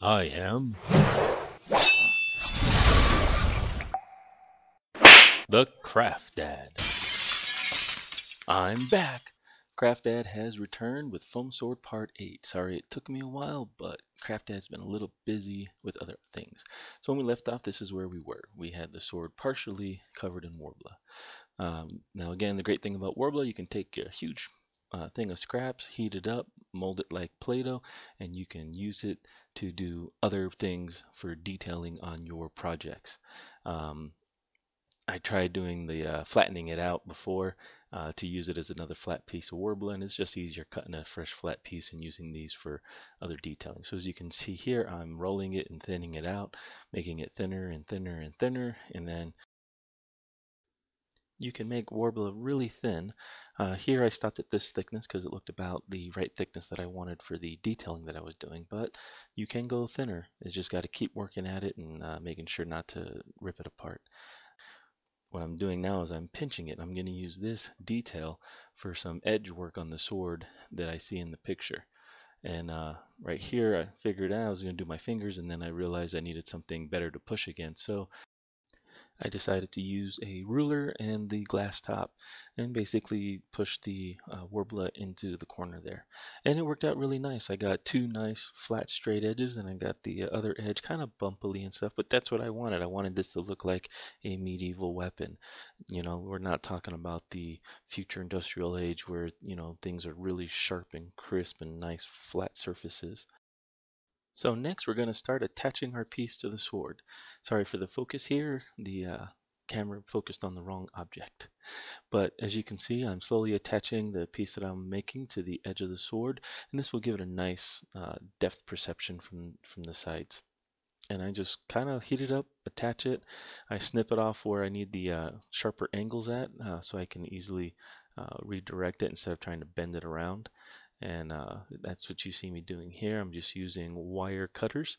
I am the Craft Dad. I'm back. Craft Dad has returned with Foam Sword Part 8. Sorry it took me a while, but Craft Dad's been a little busy with other things. So when we left off, this is where we were. We had the sword partially covered in Worbla. Now again, the great thing about Worbla, you can take a huge thing of scraps, heat it up, mold it like Play-Doh, and you can use it to do other things for detailing on your projects. Um, I tried doing the flattening it out before to use it as another flat piece of Worbla, and it's just easier cutting a fresh flat piece and using these for other detailing. So as you can see here, I'm rolling it and thinning it out, making it thinner and thinner and thinner, and then you can make Worbla really thin. Here I stopped at this thickness because it looked about the right thickness that I wanted for the detailing that I was doing, but you can go thinner. It's just got to keep working at it and making sure not to rip it apart. What I'm doing now is I'm pinching it. I'm going to use this detail for some edge work on the sword that I see in the picture. And right here, I figured out I was going to do my fingers, and then I realized I needed something better to push against. So I decided to use a ruler and the glass top and basically push the Worbla into the corner there. And it worked out really nice. I got two nice flat straight edges and I got the other edge kind of bumpily and stuff, but that's what I wanted. I wanted this to look like a medieval weapon. You know, we're not talking about the future industrial age where, you know, things are really sharp and crisp and nice flat surfaces. So next we're going to start attaching our piece to the sword. Sorry for the focus here, the camera focused on the wrong object. But as you can see, I'm slowly attaching the piece that I'm making to the edge of the sword, and this will give it a nice depth perception from the sides. And I just kind of heat it up, attach it. I snip it off where I need the sharper angles at, so I can easily redirect it instead of trying to bend it around. And that's what you see me doing here. I'm just using wire cutters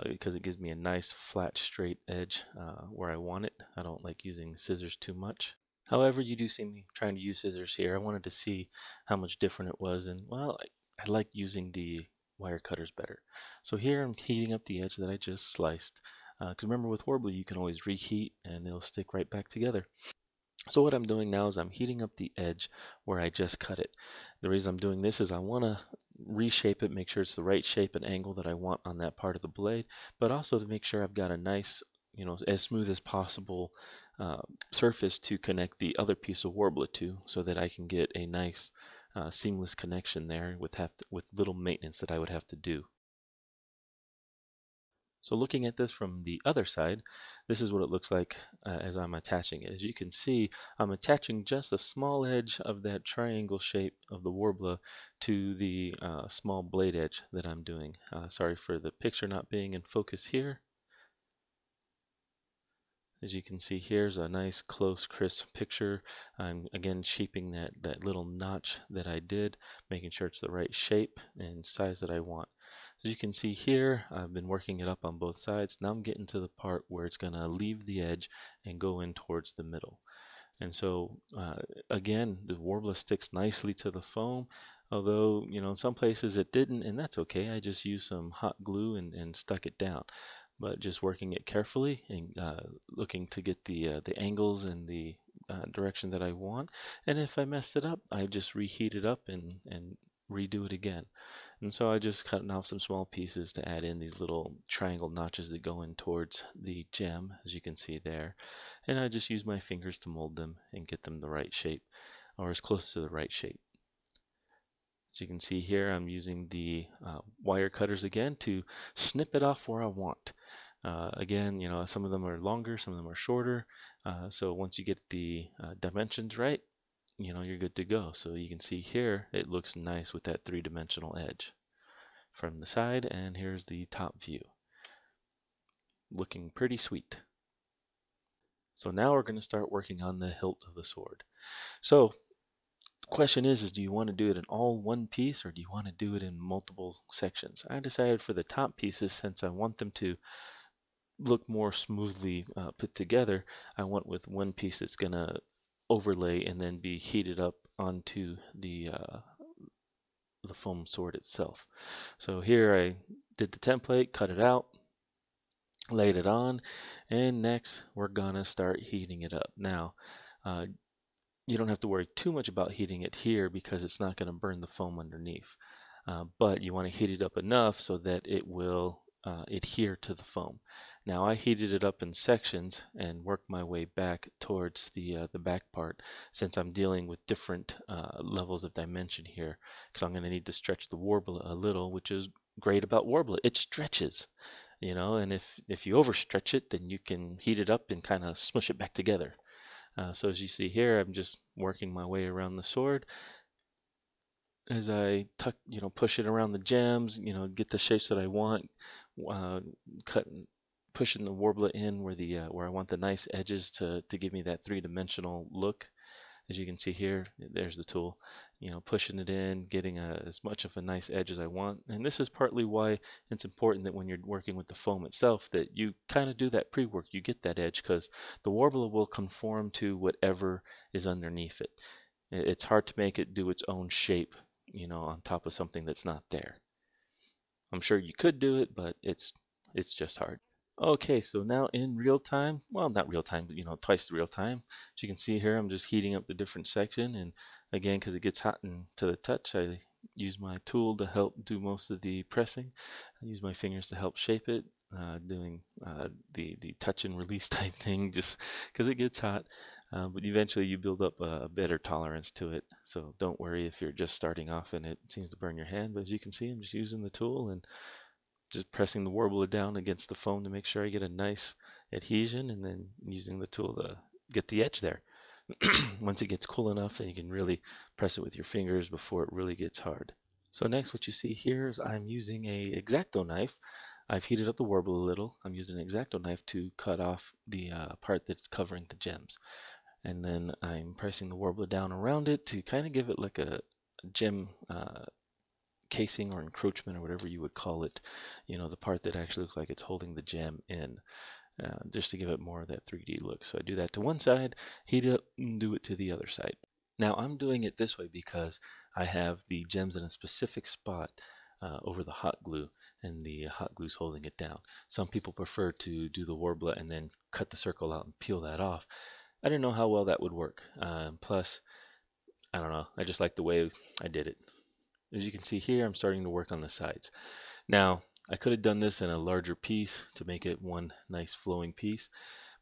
because it gives me a nice flat straight edge where I want it. I don't like using scissors too much. However, you do see me trying to use scissors here. I wanted to see how much different it was, and well, I like using the wire cutters better. So here I'm heating up the edge that I just sliced. Because remember with Worbly you can always reheat and it'll stick right back together. So what I'm doing now is I'm heating up the edge where I just cut it. The reason I'm doing this is I want to reshape it, make sure it's the right shape and angle that I want on that part of the blade, but also to make sure I've got a nice, you know, as smooth as possible uh, surface to connect the other piece of Worbla to, so that I can get a nice seamless connection there with little maintenance that I would have to do. So looking at this from the other side, this is what it looks like as I'm attaching it. As you can see, I'm attaching just a small edge of that triangle shape of the Worbla to the small blade edge that I'm doing. Sorry for the picture not being in focus here. As you can see, here's a nice close crisp picture. I'm again shaping that little notch that I did, making sure it's the right shape and size that I want. As you can see here, I've been working it up on both sides. Now I'm getting to the part where it's going to leave the edge and go in towards the middle. And so again, the Worbla sticks nicely to the foam, although you know in some places it didn't, and that's okay. I just used some hot glue and stuck it down. But just working it carefully and looking to get the angles and the direction that I want. And if I messed it up, I just reheat it up and redo it again. And so I just cut off some small pieces to add in these little triangle notches that go in towards the gem, as you can see there. And I just use my fingers to mold them and get them the right shape, or as close to the right shape. As you can see here, I'm using the wire cutters again to snip it off where I want. Again, you know, some of them are longer, some of them are shorter. So once you get the dimensions right, you know, you're good to go. So you can see here, it looks nice with that three-dimensional edge from the side, and here's the top view. Looking pretty sweet. So now we're going to start working on the hilt of the sword. So the question is do you want to do it in all one piece or do you want to do it in multiple sections? I decided for the top pieces, since I want them to look more smoothly put together, I went with one piece that's going to overlay and then be heated up onto the foam sword itself. So here I did the template, cut it out, laid it on, and next we're gonna start heating it up. Now, uh, you don't have to worry too much about heating it here because it's not going to burn the foam underneath. But you want to heat it up enough so that it will adhere to the foam. Now I heated it up in sections and worked my way back towards the back part since I'm dealing with different levels of dimension here because I'm going to need to stretch the Worbla a little, which is great about Worbla. It stretches, and if you overstretch it, then you can heat it up and kind of smush it back together. So as you see here, I'm just working my way around the sword as I push it around the gems, get the shapes that I want, uh, cut, pushing the Warbler in where I want the nice edges to give me that three-dimensional look. As you can see here, there's the tool, pushing it in, getting as much of a nice edge as I want. And this is partly why it's important that when you're working with the foam itself, that you kind of do that pre-work. You get that edge because the Warbler will conform to whatever is underneath it. It's hard to make it do its own shape, on top of something that's not there. I'm sure you could do it, but it's just hard. Okay, so now in real time, well, not real time, but twice the real time. As you can see here, I'm just heating up the different section, and again, because it gets hot and to the touch, I use my tool to help do most of the pressing. I use my fingers to help shape it, doing the touch and release type thing, just because it gets hot. But eventually, you build up a better tolerance to it. So don't worry if you're just starting off and it seems to burn your hand. But as you can see, I'm just using the tool and just pressing the Worbler down against the foam to make sure I get a nice adhesion, and then using the tool to get the edge there. Once it gets cool enough, then you can really press it with your fingers before it really gets hard. So next, what you see here is I'm using a X-Acto knife. I've heated up the Worbler a little. I'm using an X-Acto knife to cut off the part that's covering the gems. And then I'm pressing the Worbler down around it to kind of give it like a gem casing or encroachment or whatever you would call it, the part that actually looks like it's holding the gem in, just to give it more of that 3D look. So I do that to one side, heat it up, and do it to the other side. Now I'm doing it this way because I have the gems in a specific spot over the hot glue, and the hot glue's holding it down. Some people prefer to do the Worbla and then cut the circle out and peel that off. I didn't know how well that would work. Plus, I don't know, I just like the way I did it. As you can see here, I'm starting to work on the sides. Now, I could have done this in a larger piece to make it one nice flowing piece,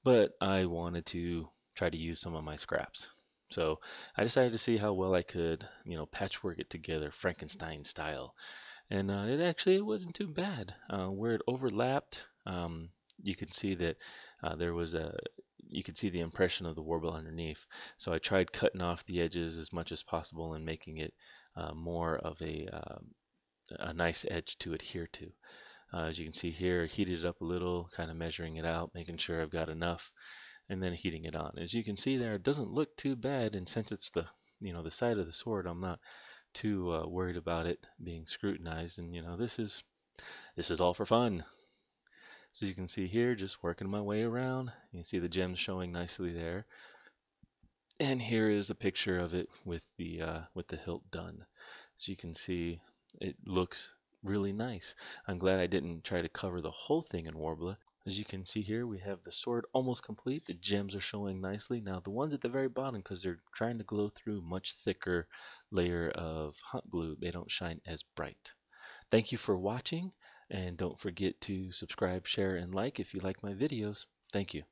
but I wanted to try to use some of my scraps. So I decided to see how well I could, patchwork it together, Frankenstein style. And it wasn't too bad. Where it overlapped, you can see that you could see the impression of the warble underneath. So I tried cutting off the edges as much as possible and making it more of a nice edge to adhere to. As you can see here, heated it up a little, kind of measuring it out, making sure I've got enough, and then heating it on. As you can see there, it doesn't look too bad, and since it's the side of the sword, I'm not too worried about it being scrutinized. And this is all for fun. So you can see here, just working my way around. You can see the gems showing nicely there. And here is a picture of it with the hilt done. As you can see, it looks really nice. I'm glad I didn't try to cover the whole thing in Worbla. As you can see here, we have the sword almost complete. The gems are showing nicely. Now the ones at the very bottom, because they're trying to glow through much thicker layer of hot glue, they don't shine as bright. Thank you for watching, and don't forget to subscribe, share, and like if you like my videos. Thank you.